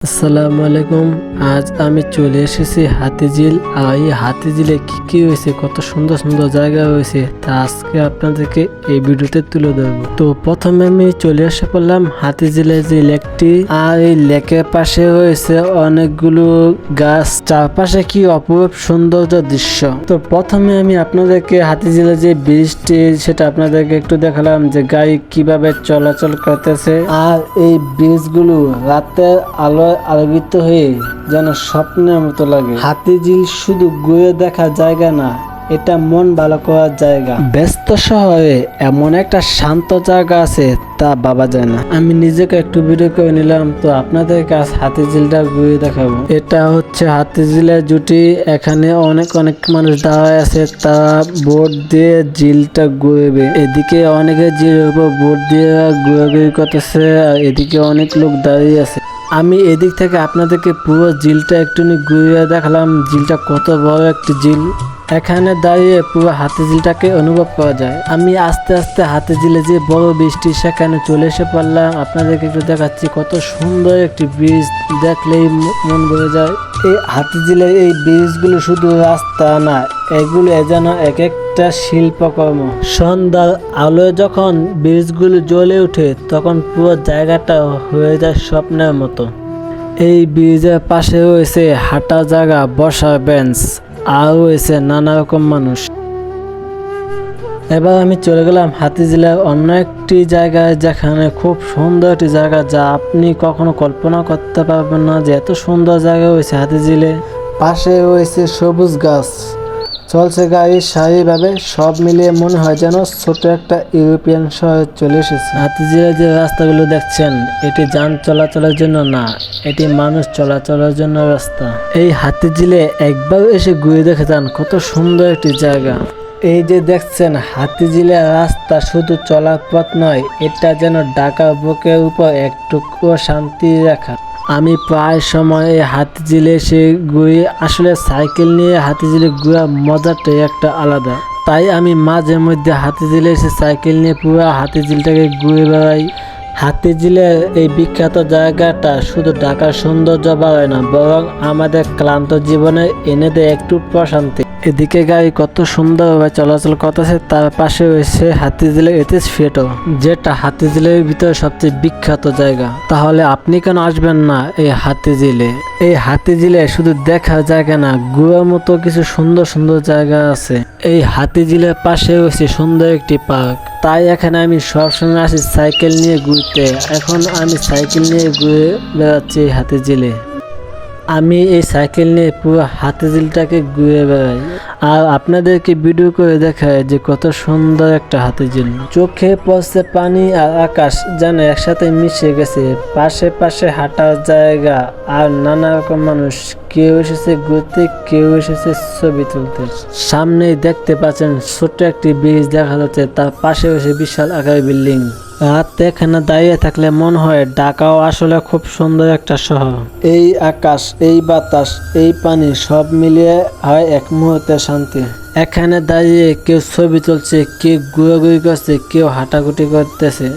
আসসালামু আলাইকুম। আজ আমি চলে এসেছি হাতিঝিল। আর এই হাতিঝিলে কি কি হয়েছে, কত সুন্দর সুন্দর জায়গা হয়েছে তা আজকে আপনাদেরকে এই ভিডিওতে তুলে ধরবো। তো প্রথমে আমি চলে এসে পড়লাম হাতিঝিলে যে লেকটি, আর এই লেকের পাশে রয়েছে অনেকগুলো গাছ, চারপাশে কি অপরূপ সৌন্দর্য দৃশ্য। তো প্রথমে আমি আপনাদেরকে হাতিঝিলে যে ব্রিজটি সেটা আপনাদেরকে একটু দেখালাম, যে গাড়ি কিভাবে চলাচল করতেছে। আর এই ব্রিজগুলো রাতের আলো আলোকিত হয়ে যেন স্বপ্নের মতো লাগে। হাতিঝিল শুধু ঘুরে দেখার জায়গা না, এটা মন ভালো করার জায়গা। ব্যস্ত শহরে এমন একটা শান্ত জায়গা আছে তা ভাবা যায় না। আমি নিজেকে একটু ভিডিও করে নিলাম, তো আপনাদের কাছে হাতিঝিলটা ঘুরে দেখাবো। এটা হচ্ছে হাতিঝিলের জুটি। এখানে অনেক মানুষ দাঁড়ায় আছে, তারা বোট দিয়ে ঝিলটা ঘুরবে। এদিকে অনেকে ঝিলের উপর বোট দিয়ে ঘুরাঘুরি করতেছে, আর এদিকে অনেক লোক দাঁড়িয়ে আছে। আমি এদিক থেকে আপনাদেরকে পুরো ঝিলটা একটু ঘুরিয়ে দেখালাম। ঝিলটা কত বড় একটি ঝিল, এখানে দাঁড়িয়ে পুরো হাতিঝিলটাকে অনুভব করা যায়। আমি আস্তে আস্তে হাতিঝিলে যে বড় ব্রিজটি সেখানে চলে এসে পড়লাম। আপনাদেরকে একটু দেখাচ্ছি, কত সুন্দর একটি ব্রিজ, দেখলেই মন ভরে যায়। এই হাতিঝিলের এই ব্রিজগুলো শুধু রাস্তা না, এগুলো যেন এক একটা শিল্পকর্ম। সন্ধ্যার আলোয় যখন ব্রিজগুলো জ্বলে ওঠে তখন পুরো জায়গাটা হয়ে যায় স্বপ্নের মতো। এই ব্রিজের পাশে রয়েছে হাঁটা জায়গা, বসার বেঞ্চ, আর রয়েছে নানা রকম মানুষ। এবার আমি চলে গেলাম হাতিঝিলের অন্য একটি জায়গায়, যেখানে খুব সুন্দর একটি জায়গা, যা আপনি কখনো কল্পনা করতে পারবেন না যে এত সুন্দর জায়গা রয়েছে হাতিঝিলে। পাশে রয়েছে সবুজ গাছ, চলছে গাড়ি সারিভাবে, সব মিলিয়ে মনে হয় যেন ছোট একটা ইউরোপিয়ান শহরে চলে এসেছে। হাতিঝিলের যে রাস্তাগুলো দেখছেন, এটি যান চলাচলের জন্য না, এটি মানুষ চলাচলের জন্য রাস্তা। এই হাতিঝিলে একবার এসে ঘুরে দেখে যান, কত সুন্দর একটি জায়গা। এই যে দেখছেন হাতিঝিলের রাস্তা শুধু চলার পথ নয়, এটা যেন ঢাকার বুকের উপর একটুকু শান্তি রাখা। আমি প্রায় সময় এই হাতিঝিলে এসে ঘুরি। আসলে সাইকেল নিয়ে হাতিঝিলে ঘোরার মজাটাই একটা আলাদা। তাই আমি মাঝে মধ্যে হাতিঝিলে এসে সাইকেল নিয়ে পুরো হাতিঝিলটাকে ঘুরে বেড়াই। হাতিঝিলের এই বিখ্যাত জায়গাটা শুধু ঢাকার সৌন্দর্য বাড়ায় না, বরং আমাদের ক্লান্ত জীবনে এনে দেয় একটু প্রশান্তি। এদিকে গাড়ি কত সুন্দরভাবে চলাচল করতেছে, তার পাশে রয়েছে হাতিঝিলের এটিএস থিয়েটার, যেটা হাতিঝিলের ভিতরে সবচেয়ে বিখ্যাত জায়গা। তাহলে আপনি কেন আসবেন না এই হাতিঝিলে? এই হাতিঝিলে শুধু দেখার জায়গা না, ঘোরার মতো কিছু সুন্দর সুন্দর জায়গা আছে। এই হাতিঝিলের পাশে রয়েছে সুন্দর একটি পার্ক। তাই এখানে আমি সবসময় আসি সাইকেল নিয়ে ঘুরতে। এখন আমি সাইকেল নিয়ে ঘুরে বেড়াচ্ছি এই হাতিঝিলে। আমি এই সাইকেল নিয়ে পুরো হাতিঝিলটাকে ঘুরে বেড়াই, আর আপনাদেরকে ভিডিও করে দেখায় যে কত সুন্দর একটা হাতিঝিল। চোখে পড়ছে পানি আর আকাশ যেন একসাথে মিশে গেছে। পাশে পাশে হাঁটার জায়গা আর নানা রকম মানুষ, কেউ এসেছে ঘুরতে, কেউ এসেছে ছবি তুলতে। সামনেই দেখতে পাচ্ছেন ছোট্ট একটি ব্রিজ দেখা যাচ্ছে, তার পাশে রয়েছে বিশাল আকারের বিল্ডিং। রাতে এখানে দাঁড়িয়ে থাকলে মনে হয় ঢাকাও আসলে খুব সুন্দর একটা শহর। এই আকাশ, এই বাতাস, এই পানি সব মিলিয়ে হয় এক মুহূর্তে শান্তি। এখানে দাঁড়িয়ে কেউ ছবি তুলছে, কেউ ঘোরাঘুরি করছে, কেউ হাঁটাঘুটি করতেছে।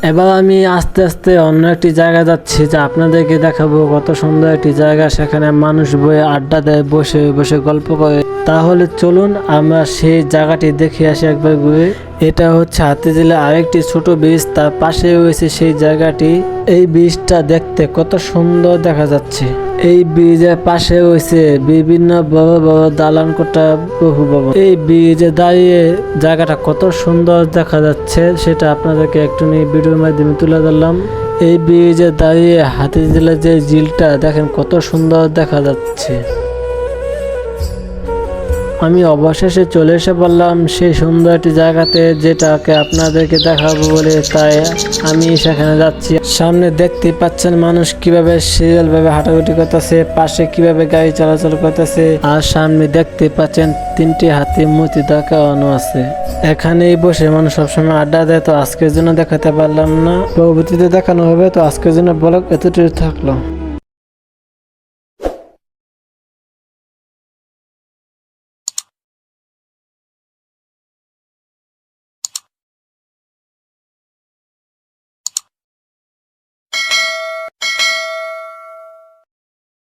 এবার আমি আস্তে আস্তে অন্য একটি জায়গা যাচ্ছি, যা আপনাদেরকে দেখাবো। কত সুন্দর একটি জায়গা, সেখানে মানুষ বসে আড্ডা দেয়, বসে বসে গল্প করে। তাহলে চলুন আমরা সেই জায়গাটি দেখে আসি একবার ঘুরে। এটা হচ্ছে হাতিঝিলে আরেকটি ছোট ব্রিজ, তার পাশে রয়েছে সেই জায়গাটি। এই ব্রিজটা দেখতে কত সুন্দর দেখা যাচ্ছে। এই ব্রিজের পাশে রয়েছে বিভিন্ন বড় বড় দালান কোঠা, বহু ভবন। এই ব্রিজে দাঁড়িয়ে জায়গাটা কত সুন্দর দেখা যাচ্ছে সেটা আপনাদেরকে একটু নিয়ে ভিডিওর মাধ্যমে তুলে ধরলাম। এই ব্রিজে দাঁড়িয়ে হাতিঝিলের যে ঝিলটা দেখেন কত সুন্দর দেখা যাচ্ছে। আমি অবশেষে চলে এসে পড়লাম সেই সুন্দর একটি জায়গাতে, যেটাকে আপনাদেরকে দেখাবো বলে তাই আমি সেখানে যাচ্ছি। সামনে দেখতে পাচ্ছেন মানুষ কিভাবে সিরিয়াল ভাবে হাঁটাহুটি করতেছে, পাশে কিভাবে গাড়ি চলাচল করতেছে, আর সামনে দেখতে পাচ্ছেন 3টি হাতির মূর্তি দেখানো আছে। এখানেই বসে মানুষ সবসময় আড্ডা দেয়। তো আজকের জন্য দেখাতে পারলাম না, পরবর্তীতে দেখানো হবে। তো আজকের জন্য ব্লগ এতটুকু থাকলো।